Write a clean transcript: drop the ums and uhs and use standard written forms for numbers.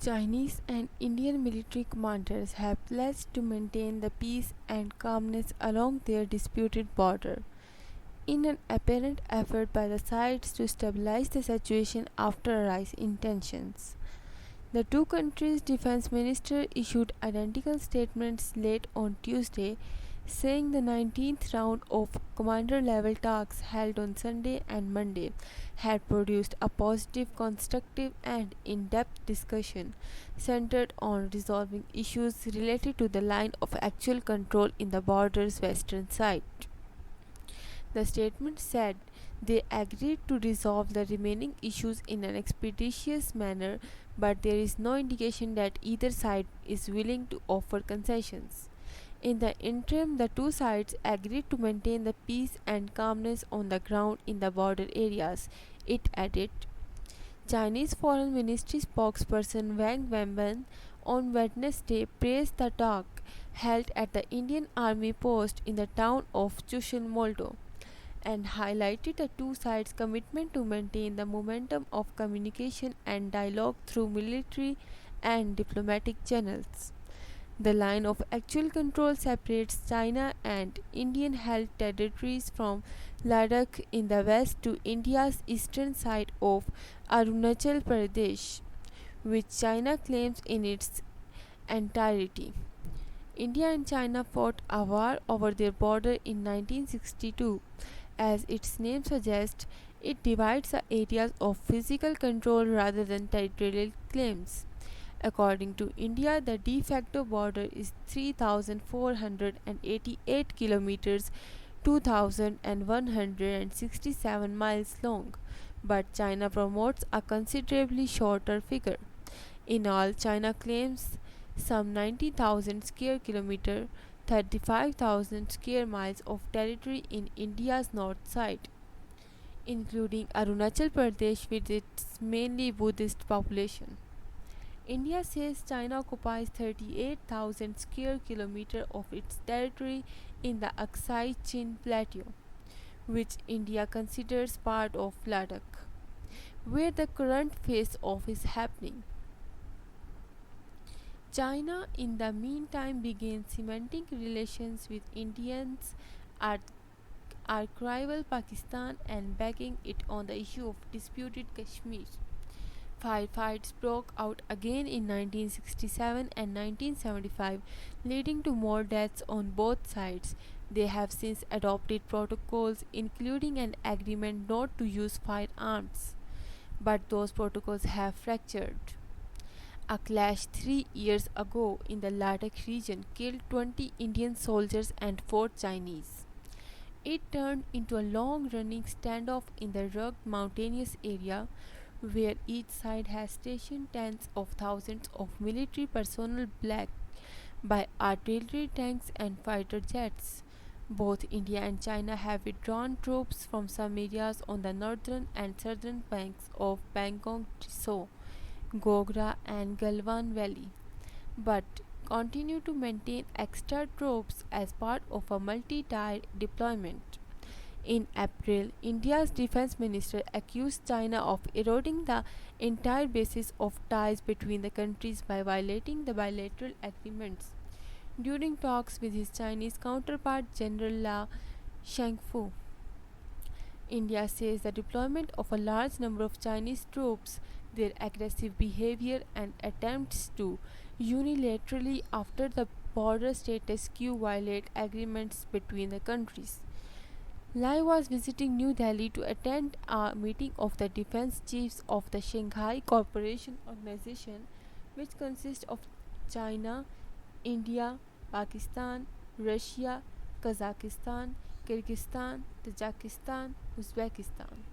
Chinese and Indian military commanders have pledged to maintain the peace and calmness along their disputed border, in an apparent effort by the sides to stabilize the situation after a rise in tensions. The two countries' defense ministers issued identical statements late on Tuesday, saying the 19th round of commander level talks held on Sunday and Monday had produced a positive, constructive, and in depth discussion centered on resolving issues related to the line of actual control in the border's western side. The statement said they agreed to resolve the remaining issues in an expeditious manner, but there is no indication that either side is willing to offer concessions. In the interim, the two sides agreed to maintain the peace and calmness on the ground in the border areas, it added. Chinese Foreign Ministry spokesperson Wang Wenbin on Wednesday praised the talk held at the Indian Army post in the town of Chisinau and highlighted the two sides' commitment to maintain the momentum of communication and dialogue through military and diplomatic channels. The line of actual control separates China and Indian held territories from Ladakh in the west to India's eastern side of Arunachal Pradesh, which China claims in its entirety. India and China fought a war over their border in 1962. As its name suggests, it divides the areas of physical control rather than territorial claims. According to India, the de facto border is 3,488 kilometers, 2,167 miles long, but China promotes a considerably shorter figure. In all, China claims some 90,000 square kilometers, 35,000 square miles of territory in India's north side, including Arunachal Pradesh with its mainly Buddhist population. India says China occupies 38,000 square kilometers of its territory in the Aksai Chin Plateau, which India considers part of Ladakh, where the current face off is happening. China, in the meantime, began cementing relations with Indians at rival Pakistan and backing it on the issue of disputed Kashmir. Firefights broke out again in 1967 and 1975, leading to more deaths on both sides. They have since adopted protocols, including an agreement not to use firearms, but those protocols have fractured. A clash 3 years ago in the Ladakh region killed 20 Indian soldiers and 4 Chinese. It turned into a long running standoff in the rugged mountainous area where each side has stationed tens of thousands of military personnel backed by artillery tanks and fighter jets. Both India and China have withdrawn troops from some areas on the northern and southern banks of Pangong Tso, Gogra, and Galwan Valley, but continue to maintain extra troops as part of a multi-tier deployment. In April, India's defense minister accused China of eroding the entire basis of ties between the countries by violating the bilateral agreements during talks with his Chinese counterpart General La Shangfu. India says the deployment of a large number of Chinese troops, their aggressive behavior, and attempts to unilaterally alter the border status quo violate agreements between the countries. Lai was visiting New Delhi to attend a meeting of the defense chiefs of the Shanghai Cooperation Organization, which consists of China, India, Pakistan, Russia, Kazakhstan, Kyrgyzstan, Tajikistan, Uzbekistan.